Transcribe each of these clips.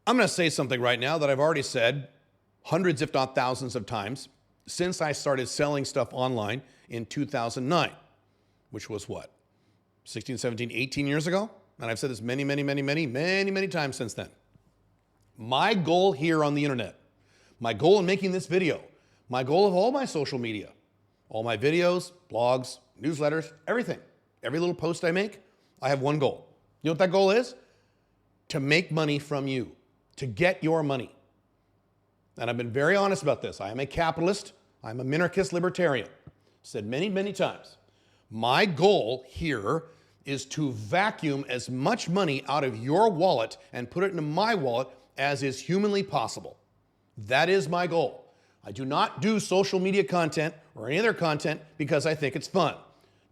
I'm going to say something right now that I've already said hundreds, if not thousands of times since I started selling stuff online in 2009, which was what? 16, 17, 18 years ago? And I've said this many times since then. My goal here on the internet, my goal in making this video, my goal of all my social media, all my videos, blogs, newsletters, everything, every little post I make, I have one goal. You know what that goal is? To make money from you, to get your money. And I've been very honest about this. I am a capitalist. I'm a minarchist libertarian. Said many times. My goal here is to vacuum as much money out of your wallet and put it into my wallet as is humanly possible. That is my goal. I do not do social media content or any other content because I think it's fun.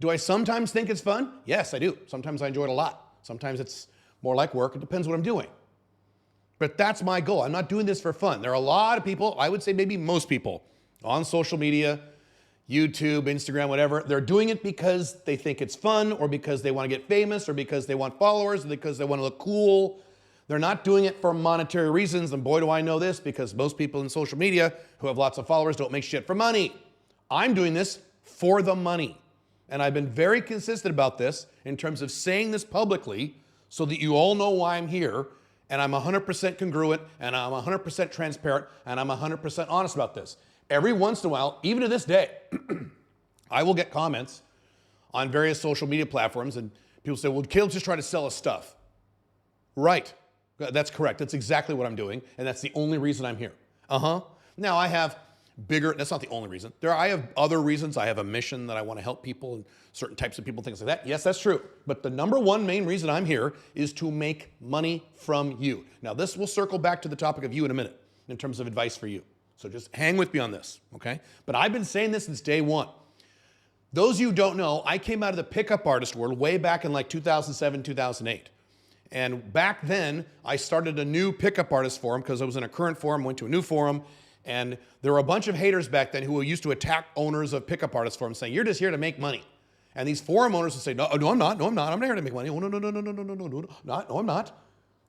Do I sometimes think it's fun? Yes, I do. Sometimes I enjoy it a lot. Sometimes it's more like work. It depends what I'm doing. But that's my goal. I'm not doing this for fun. There are a lot of people, I would say maybe most people, on social media, YouTube, Instagram, whatever, they're doing it because they think it's fun or because they want to get famous or because they want followers or because they want to look cool. They're not doing it for monetary reasons, and boy do I know this because most people in social media who have lots of followers don't make shit for money. I'm doing this for the money. And I've been very consistent about this in terms of saying this publicly so that you all know why I'm here, and I'm 100% congruent, and I'm 100% transparent, and I'm 100% honest about this. Every once in a while, even to this day, I will get comments on various social media platforms, and people say, well, Caleb's just trying to sell us stuff. Right. That's correct. That's exactly what I'm doing, and that's the only reason I'm here. Now, I have bigger, that's not the only reason. I have other reasons. I have a mission that I want to help people and certain types of people, things like that. Yes, that's true. But the number one main reason I'm here is to make money from you. Now, this will circle back to the topic of you in a minute in terms of advice for you. So just hang with me on this, okay? But I've been saying this since day one. Those of you who don't know, I came out of the pickup artist world way back in like 2007, 2008. And back then, I started a new pickup artist forum because I was in a current forum, went to a new forum, and there were a bunch of haters back then who used to attack owners of pickup artist forums saying, you're just here to make money. And these forum owners would say, no, I'm not, I'm not here to make money. Oh, no, I'm not.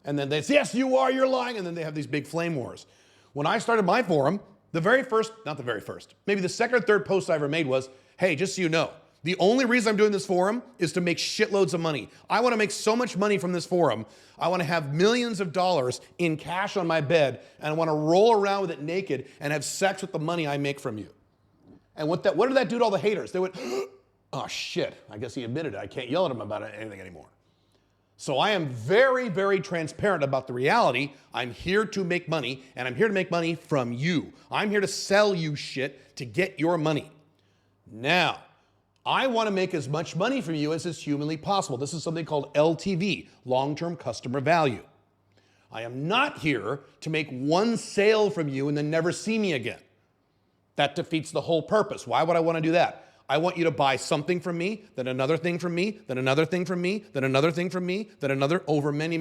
And then they'd say, yes, you are, you're lying. And then they have these big flame wars. When I started my forum, maybe the second or third post I ever made was, hey, just so you know, the only reason I'm doing this forum is to make shitloads of money. I want to make so much money from this forum. I want to have millions of dollars in cash on my bed, and I want to roll around with it naked and have sex with the money I make from you. And what did that do to all the haters? They went, oh shit, I guess he admitted it. I can't yell at him about anything anymore. So I am very transparent about the reality. I'm here to make money, and I'm here to make money from you. I'm here to sell you shit to get your money. Now, I want to make as much money from you as is humanly possible. This is something called LTV, long-term customer value. I am not here to make one sale from you and then never see me again. That defeats the whole purpose. Why would I want to do that? I want you to buy something from me, then another thing from me, then another thing from me, then another thing from me, then another, over many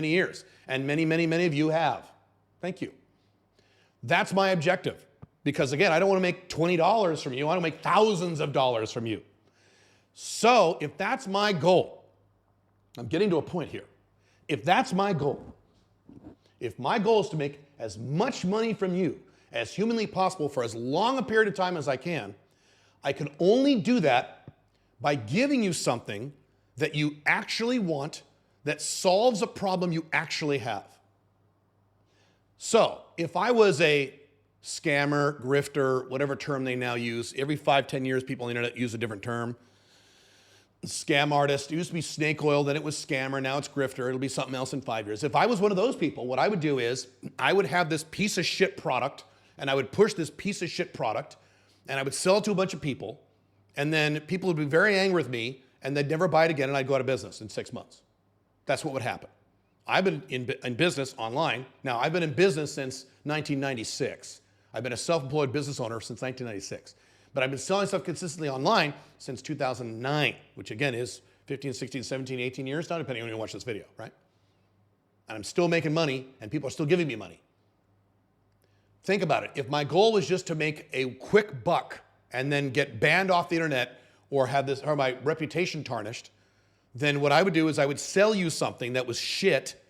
years. And many of you have. Thank you. That's my objective. Because again, I don't want to make $20 from you. I don't make thousands of dollars from you. So if that's my goal, I'm getting to a point here. If that's my goal, if my goal is to make as much money from you as humanly possible for as long a period of time as I can only do that by giving you something that you actually want that solves a problem you actually have. So if I was a scammer, grifter, whatever term they now use, every 5-10 years people on the internet use a different term. Scam artist, it used to be snake oil, then it was scammer, now it's grifter, it'll be something else in 5 years. If I was one of those people, what I would do is I would have this piece of shit product and I would push this piece of shit product and I would sell it to a bunch of people, and then people would be very angry with me and they'd never buy it again and I'd go out of business in 6 months. That's what would happen. I've been in business online. Now, I've been in business since 1996. I've been a self-employed business owner since 1996. But I've been selling stuff consistently online since 2009, which again is 15, 16, 17, 18 years now, depending on when you watch this video, right? And I'm still making money and people are still giving me money. Think about it. If my goal was just to make a quick buck and then get banned off the internet or have my reputation tarnished, then what I would do is I would sell you something that was shit.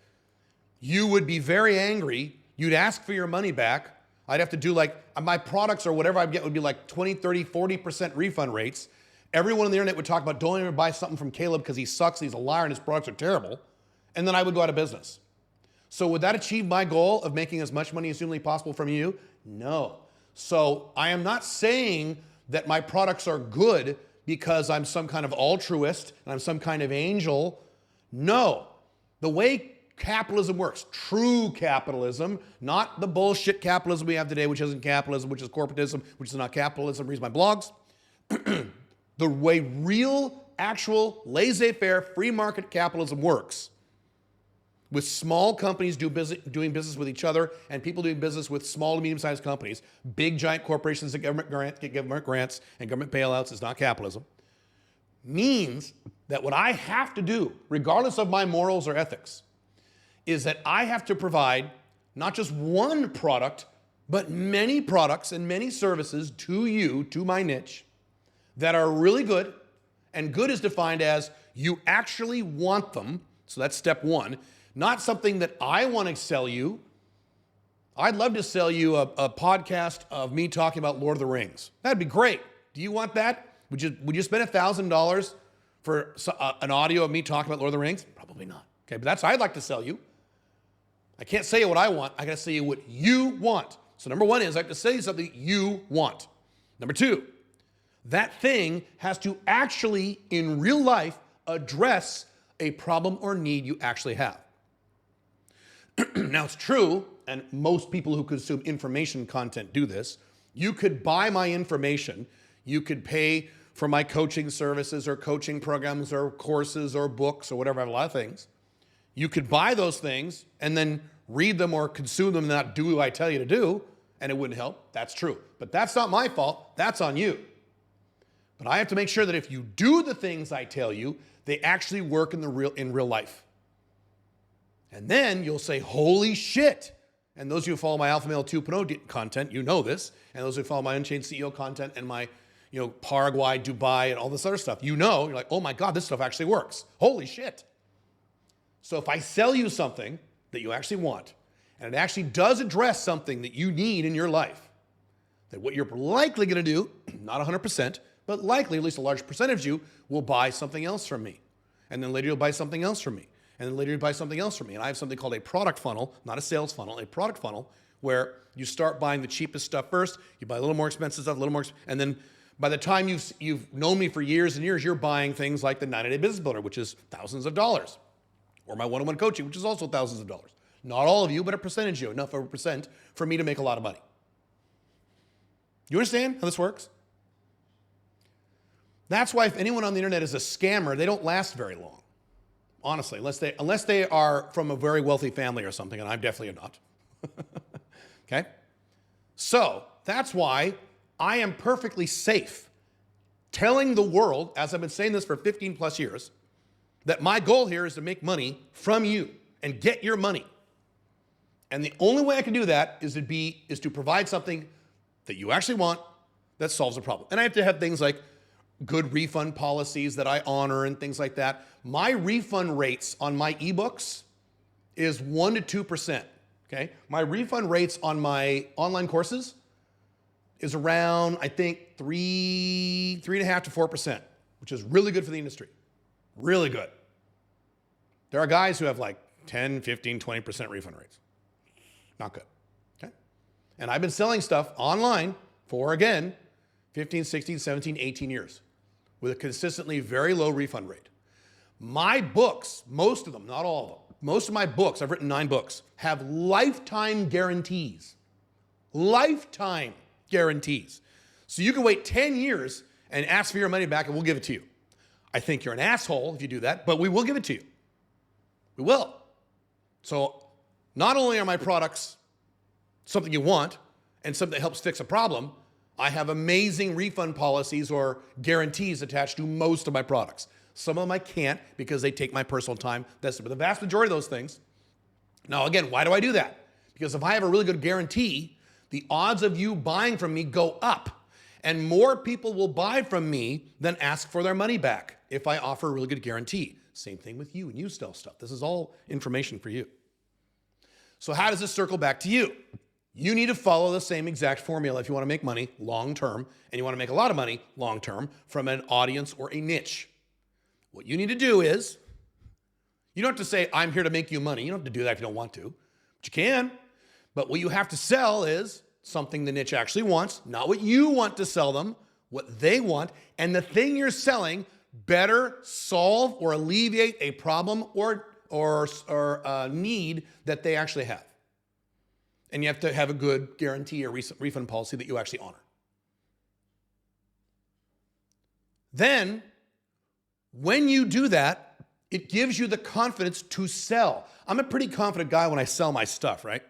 you would be very angry. You'd ask for your money back. I'd have to do like, my products or whatever I get would be like 20, 30, 40% refund rates. Everyone on the internet would talk about, don't ever buy something from Caleb because he sucks, he's a liar, and his products are terrible. And then I would go out of business. So would that achieve my goal of making as much money as humanly possible from you? No. So I am not saying that my products are good because I'm some kind of altruist and I'm some kind of angel. No. The way capitalism works, true capitalism, not the bullshit capitalism we have today, which isn't capitalism, which is corporatism, which is not capitalism, reads my blogs. The way real, actual, laissez-faire, free market capitalism works, with small companies doing business with each other and people doing business with small to medium-sized companies, big giant corporations that get government grants and government bailouts, is not capitalism, means that what I have to do, regardless of my morals or ethics, is that I have to provide not just one product, but many products and many services to you, to my niche, that are really good. And good is defined as you actually want them. So that's step one. Not something that I want to sell you. I'd love to sell you a podcast of me talking about Lord of the Rings. That'd be great. Do you want that? Would you spend $1,000 for an audio of me talking about Lord of the Rings? Probably not. Okay, but that's what I'd like to sell you. I can't say what I want. I got to say what you want. So number one is I have to sell you something you want. Number two, that thing has to actually, in real life, address a problem or need you actually have. Now, it's true, and most people who consume information content do this. You could buy my information. You could pay for my coaching services or coaching programs or courses or books or whatever. I have a lot of things. You could buy those things and then read them or consume them and not do what I tell you to do, and it wouldn't help. That's true. But that's not my fault. That's on you. But I have to make sure that if you do the things I tell you, they actually work in real life. And then you'll say, holy shit. And those of you who follow my Alpha Male 2.0 content, you know this. And those who follow my Unchained CEO content and my Paraguay, Dubai, and all this other stuff, you're like, oh my God, this stuff actually works. Holy shit. So if I sell you something that you actually want, and it actually does address something that you need in your life, then what you're likely going to do, not 100%, but likely at least a large percentage of you will buy something else from me. And then later you'll buy something else from me. And then later you'll buy something else from me. And I have something called a product funnel, not a sales funnel, a product funnel, where you start buying the cheapest stuff first, you buy a little more expensive stuff, and then by the time you've known me for years and years, you're buying things like the 90-Day Business Builder, which is thousands of dollars. Or my one-on-one coaching, which is also thousands of dollars. Not all of you, but a percentage of you, enough of a percent for me to make a lot of money. You understand how this works? That's why if anyone on the internet is a scammer, they don't last very long. Honestly, unless they are from a very wealthy family or something, and I'm definitely not. Okay? So that's why I am perfectly safe telling the world, as I've been saying this for 15 plus years, that my goal here is to make money from you and get your money. And the only way I can do that is to provide something that you actually want that solves a problem. And I have to have things like good refund policies that I honor and things like that. My refund rates on my ebooks is 1% to 2%. Okay? My refund rates on my online courses is around, I think, 3.5% to 4%, which is really good for the industry. Really good. There are guys who have like 10, 15, 20% refund rates. Not good. Okay? And I've been selling stuff online for, again, 15, 16, 17, 18 years with a consistently very low refund rate. My books, most of them, not all of them, most of my books, I've written 9 books, have lifetime guarantees. Lifetime guarantees. So you can wait 10 years and ask for your money back and we'll give it to you. I think you're an asshole if you do that, but we will give it to you. We will. So not only are my products something you want and something that helps fix a problem, I have amazing refund policies or guarantees attached to most of my products. Some of them I can't because they take my personal time. But the vast majority of those things. Now, again, why do I do that? Because if I have a really good guarantee, the odds of you buying from me go up. And more people will buy from me than ask for their money back if I offer a really good guarantee. Same thing with you and you sell stuff. This is all information for you. So how does this circle back to you? You need to follow the same exact formula if you want to make money long term, and you want to make a lot of money long term from an audience or a niche. What you need to do is, you don't have to say, I'm here to make you money. You don't have to do that if you don't want to, but you can. But what you have to sell is something the niche actually wants, not what you want to sell them, what they want, and the thing you're selling better solve or alleviate a problem or a need that they actually have. And you have to have a good guarantee or refund policy that you actually honor. Then, when you do that, it gives you the confidence to sell. I'm a pretty confident guy when I sell my stuff, right?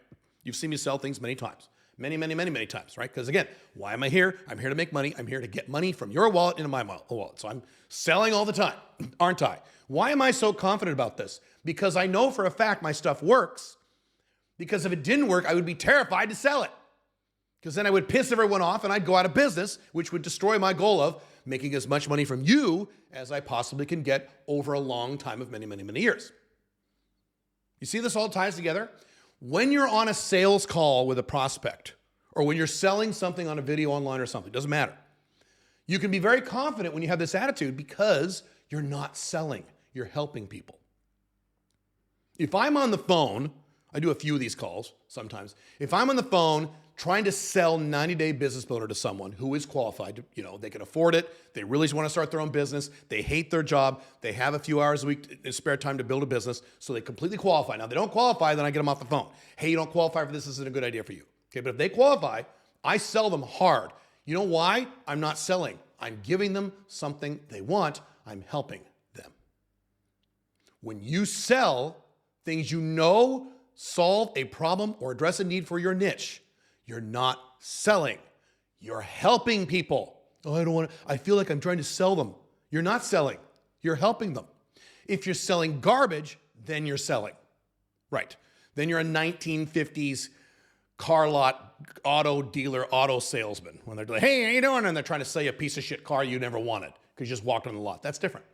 You've seen me sell things many times. Many times, right? Because again, why am I here? I'm here to make money. I'm here to get money from your wallet into my wallet. So I'm selling all the time, aren't I? Why am I so confident about this? Because I know for a fact my stuff works. Because if it didn't work, I would be terrified to sell it. Because then I would piss everyone off and I'd go out of business, which would destroy my goal of making as much money from you as I possibly can get over a long time of many years. You see this all ties together? When you're on a sales call with a prospect, or when you're selling something on a video online or something, doesn't matter. You can be very confident when you have this attitude because you're not selling, you're helping people. If I'm on the phone, I do a few of these calls sometimes. If I'm on the phone trying to sell 90-day business builder to someone who is qualified, they can afford it, they really want to start their own business, they hate their job, they have a few hours a week in spare time to build a business, so they completely qualify. Now, if they don't qualify, then I get them off the phone. Hey, you don't qualify for this isn't a good idea for you. Okay, but if they qualify, I sell them hard. You know why? I'm not selling. I'm giving them something they want. I'm helping them. When you sell things you know solve a problem or address a need for your niche, you're not selling. You're helping people. Oh, I feel like I'm trying to sell them. You're not selling. You're helping them. If you're selling garbage, then you're selling. Right. Then you're a 1950s car lot auto dealer, auto salesman. When they're like, hey, how you doing? And they're trying to sell you a piece of shit car you never wanted because you just walked on the lot. That's different.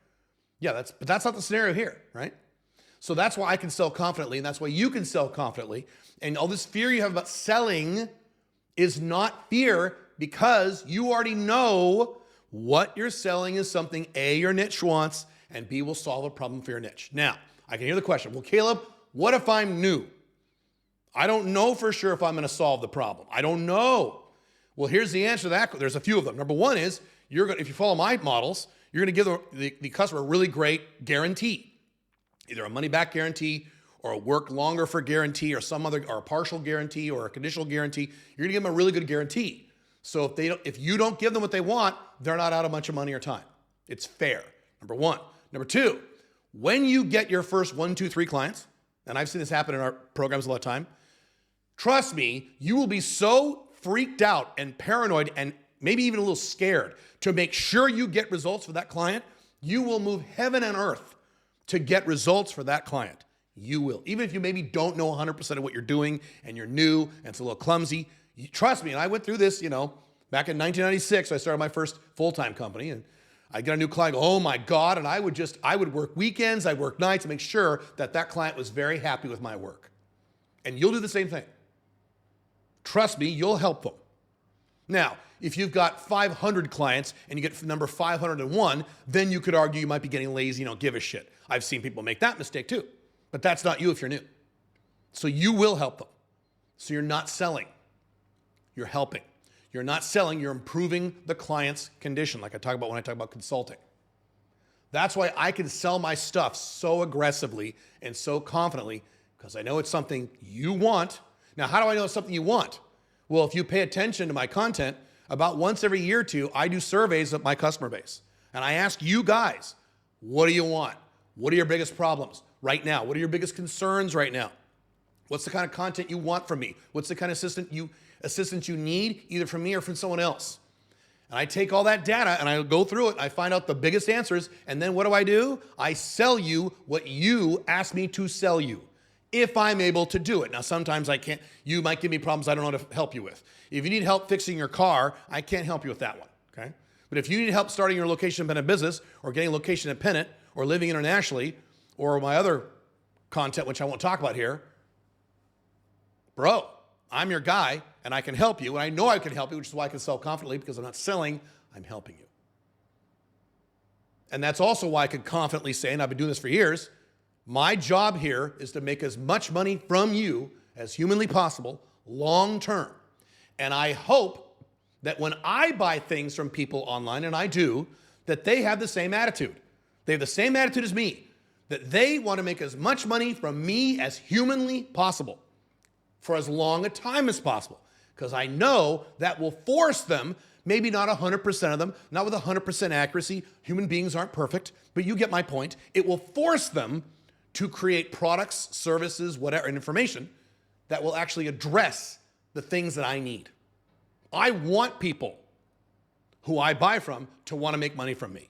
Yeah, but that's not the scenario here, right? So that's why I can sell confidently, and that's why you can sell confidently. And all this fear you have about selling is not fear because you already know what you're selling is something A, your niche wants, and B, will solve a problem for your niche. Now, I can hear the question, well, Caleb, what if I'm new? I don't know for sure if I'm going to solve the problem. I don't know. Well, here's the answer to that. There's a few of them. Number one is, if you follow my models, you're going to give the customer a really great guarantee, either a money-back guarantee or a work longer for guarantee or or a partial guarantee or a conditional guarantee. You're going to give them a really good guarantee. So if you don't give them what they want, they're not out a bunch of money or time. It's fair, number one. Number two, when you get your first 1, 2, 3 clients, and I've seen this happen in our programs a lot of time, trust me, you will be so freaked out and paranoid and maybe even a little scared to make sure you get results for that client. You will move heaven and earth to get results for that client. You will. Even if you maybe don't know 100% of what you're doing and you're new and it's a little clumsy, trust me, and I went through this, back in 1996, I started my first full-time company, and I get a new client, oh my God, and I would work weekends, I'd work nights to make sure that client was very happy with my work. And you'll do the same thing. Trust me, you'll help them. Now, if you've got 500 clients and you get number 501, then you could argue you might be getting lazy, don't give a shit. I've seen people make that mistake too. But that's not you if you're new. So you will help them. So you're not selling. You're helping. You're not selling, you're improving the client's condition, like I talk about when I talk about consulting. That's why I can sell my stuff so aggressively and so confidently, because I know it's something you want. Now, how do I know it's something you want? Well, if you pay attention to my content, about once every year or two, I do surveys of my customer base. And I ask you guys, what do you want? What are your biggest problems right now? What are your biggest concerns right now? What's the kind of content you want from me? What's the kind of assistance you need, either from me or from someone else? And I take all that data and I go through it. I find out the biggest answers. And then what do? I sell you what you asked me to sell you, if I'm able to do it. Now, sometimes I can't. You might give me problems I don't know how to help you with. If you need help fixing your car, I can't help you with that one, okay? But if you need help starting your location-dependent business or getting location-dependent or living internationally or my other content, which I won't talk about here, bro, I'm your guy and I can help you. And I know I can help you, which is why I can sell confidently, because I'm not selling, I'm helping you. And that's also why I can confidently say, and I've been doing this for years, my job here is to make as much money from you as humanly possible long term. And I hope that when I buy things from people online, and I do, that they have the same attitude. They have the same attitude as me, that they want to make as much money from me as humanly possible for as long a time as possible. Because I know that will force them, maybe not 100% of them, not with 100% accuracy. Human beings aren't perfect, but you get my point. It will force them to create products, services, whatever, and information that will actually address the things that I need. I want people who I buy from to want to make money from me.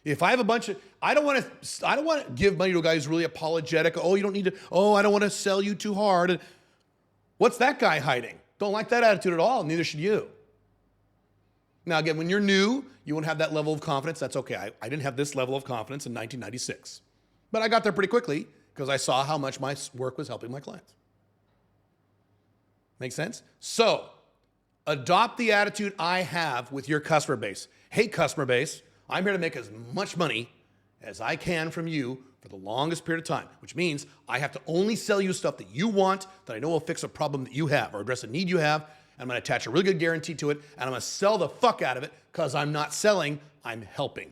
If I have a bunch of, I don't want to give money to a guy who's really apologetic. Oh, you don't need to, oh, I don't want to sell you too hard. What's that guy hiding? Don't like that attitude at all. Neither should you. Now, again, when you're new, you won't have that level of confidence. That's okay. I didn't have this level of confidence in 1996. But I got there pretty quickly because I saw how much my work was helping my clients. Make sense? So, adopt the attitude I have with your customer base. Hey, customer base, I'm here to make as much money as I can from you for the longest period of time, which means I have to only sell you stuff that you want, that I know will fix a problem that you have or address a need you have. And I'm going to attach a really good guarantee to it, and I'm going to sell the fuck out of it because I'm not selling, I'm helping.